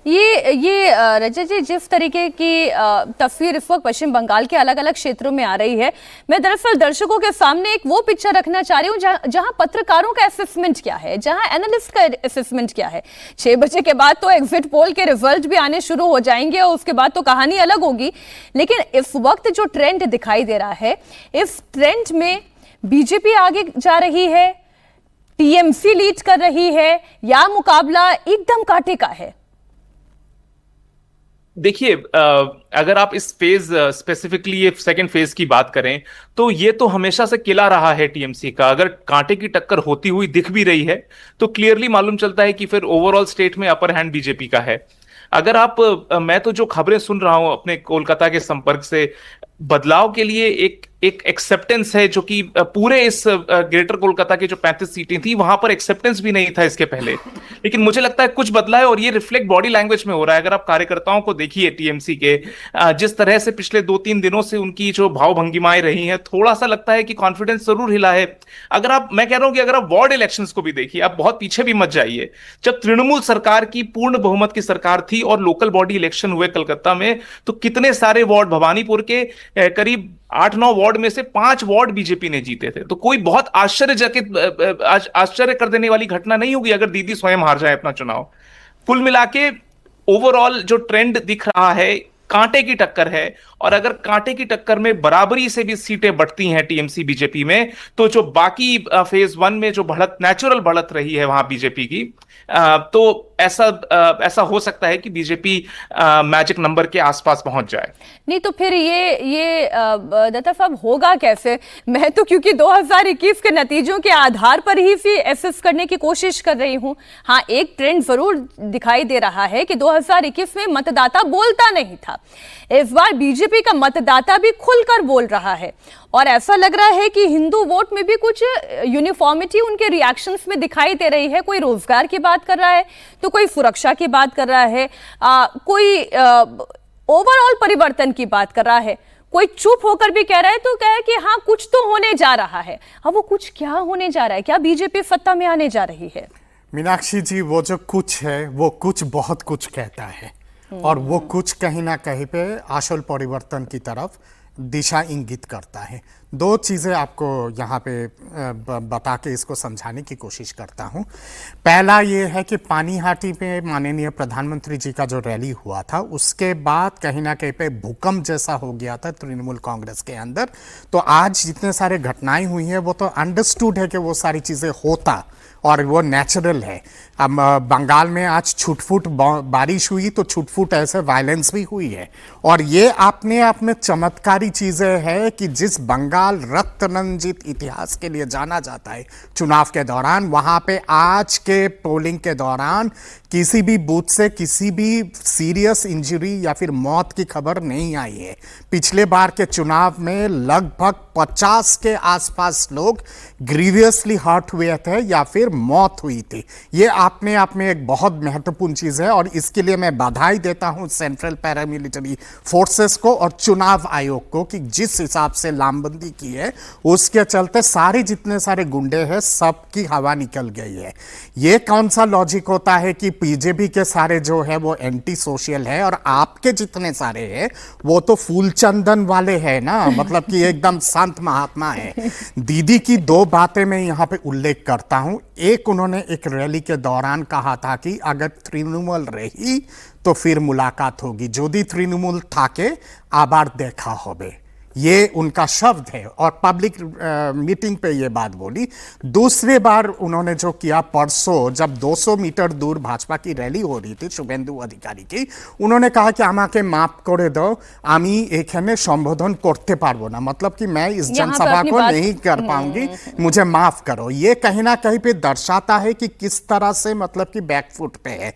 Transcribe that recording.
रजत जी, जिस तरीके की तस्वीर इस वक्त पश्चिम बंगाल के अलग अलग क्षेत्रों में आ रही है, मैं दरअसल दर्शकों के सामने एक वो पिक्चर रखना चाह रही हूँ जहां पत्रकारों का असेसमेंट क्या है, जहां एनालिस्ट का असेसमेंट क्या है। 6 बजे के बाद तो एग्जिट पोल के रिजल्ट भी आने शुरू हो जाएंगे और उसके बाद तो कहानी अलग होगी। लेकिन इस वक्त जो ट्रेंड दिखाई दे रहा है, इस ट्रेंड में बीजेपी आगे जा रही है, टीएमसी लीड कर रही है, या मुकाबला एकदम कांटे का है? देखिए, अगर आप इस फेज स्पेसिफिकली ये सेकंड फेज की बात करें तो ये तो हमेशा से किला रहा है टीएमसी का। अगर कांटे की टक्कर होती हुई दिख भी रही है तो क्लियरली मालूम चलता है कि फिर ओवरऑल स्टेट में अपर हैंड बीजेपी का है। अगर आप मैं तो जो खबरें सुन रहा हूं अपने कोलकाता के संपर्क से, बदलाव के लिए एक एक्सेप्टेंस है जो कि पूरे इस ग्रेटर कोलकाता की जो 35 सीटें थी वहां पर एक्सेप्टेंस भी नहीं था इसके पहले। लेकिन मुझे लगता है कुछ बदला है और ये रिफ्लेक्ट बॉडी लैंग्वेज में हो रहा है। अगर आप कार्यकर्ताओं को देखिए टीएमसी के, जिस तरह से पिछले 2-3 दिनों से उनकी जो भाव भंगिमाएं रही हैं, थोड़ा सा लगता है कि कॉन्फिडेंस जरूर हिला है। मैं कह रहा हूं कि अगर आप वार्ड इलेक्शंस को भी देखिए, आप बहुत पीछे भी मत जाइए। जब तृणमूल सरकार की पूर्ण बहुमत की सरकार थी और लोकल बॉडी इलेक्शन हुए कलकत्ता में, तो कितने सारे वार्ड भवानीपुर के करीब 8-9 वार्ड में से 5 वार्ड बीजेपी ने जीते थे। तो कोई बहुत आश्चर्य कर देने वाली घटना नहीं होगी अगर दीदी स्वयं हार जाए अपना चुनाव। कुल मिला के ओवरऑल जो ट्रेंड दिख रहा है, कांटे की टक्कर है। और अगर कांटे की टक्कर में बराबरी से भी सीटें बढ़ती हैं टीएमसी बीजेपी में, तो जो बाकी फेज 1 में जो बढ़त, नेचुरल बढ़त रही है वहां बीजेपी की, तो ऐसा हो सकता है कि बीजेपी मैजिक नंबर के आसपास पहुंच जाए। नहीं तो फिर ये दत्ता साहब होगा कैसे? मैं तो क्योंकि 2021 के नतीजों के आधार पर ही एसेस करने की कोशिश कर रही हूं। हाँ, एक ट्रेंड जरूर दिखाई दे रहा है कि 2021 में मतदाता बोलता नहीं था। इस बार बीजेपी का मतदाता भी खुलकर बोल रहा है और ऐसा लग रहा है कि हिंदू वोट में भी कुछ यूनिफॉर्मिटी उनके रिएक्शंस में दिखाई दे रही है। कोई रोजगार की बात कर रहा है तो कोई सुरक्षा की बात कर रहा है, कोई ओवरऑल परिवर्तन की बात कर रहा है, कोई चुप होकर भी कह रहा है तो कह है कि हाँ कुछ तो होने जा रहा है। अब वो कुछ क्या होने जा रहा है? क्या बीजेपी सत्ता में आने जा रही है? मीनाक्षी जी, वो जो कुछ है वो कुछ बहुत कुछ कहता है और वो कुछ कहीं ना कहीं पे आशल परिवर्तन की तरफ दिशा इंगित करता है। 2 चीज़ें आपको यहाँ पे बता के इसको समझाने की कोशिश करता हूँ। पहला ये है कि पानीहाटी में माननीय प्रधानमंत्री जी का जो रैली हुआ था, उसके बाद कहीं ना कहीं पे भूकंप जैसा हो गया था तृणमूल कांग्रेस के अंदर। तो आज जितने सारे घटनाएं हुई हैं वो तो अंडरस्टूड है कि वो सारी चीज़ें होता और वो नेचुरल है। अब बंगाल में आज छुटफुट बारिश हुई तो छुटफुट ऐसे वायलेंस भी हुई है। और ये अपने आप में चमत्कारी चीज़ें है कि जिस बंगाल रक्त रंजित इतिहास के लिए जाना जाता है चुनाव के दौरान, वहाँ पे आज के पोलिंग के दौरान किसी भी बूथ से किसी भी सीरियस इंजरी या फिर मौत की खबर नहीं आई है। पिछले बार के चुनाव में लगभग 50 के आसपास लोग ग्रीवियसली हर्ट हुए थे या फिर मौत हुई थी। ये अपने आप में एक बहुत महत्वपूर्ण चीज़ है और इसके लिए मैं बधाई देता हूं सेंट्रल पैरामिलिट्री फोर्सेस को और चुनाव आयोग को कि जिस हिसाब से लामबंदी की है उसके चलते सारे जितने सारे गुंडे हैं सबकी हवा निकल गई है। ये कौन सा लॉजिक होता है कि बीजेपी के सारे जो है वो एंटी सोशल है और आपके जितने सारे हैं वो तो फूल चंदन वाले हैं ना, मतलब कि एकदम संत महात्मा है। दीदी की 2 बातें मैं यहाँ पे उल्लेख करता हूँ। एक, उन्होंने एक रैली के दौरान कहा था कि अगर तृणमूल रही तो फिर मुलाकात होगी, जोदी तृणमूल थाके आबार देखा होबे, ये उनका शब्द है और पब्लिक मीटिंग पे ये बात बोली। दूसरी बार उन्होंने जो किया परसों, जब 200 मीटर दूर भाजपा की रैली हो रही थी शुभेंदु अधिकारी की, उन्होंने कहा कि আমাকে माफ করে दो, আমি এখানে संबोधन करते पारबो ना, मतलब कि मैं इस जनसभा को नहीं कर पाऊंगी, मुझे माफ करो। ये कहीं ना कहीं पे दर्शाता है कि किस तरह से मतलब कि बैकफुट पे है।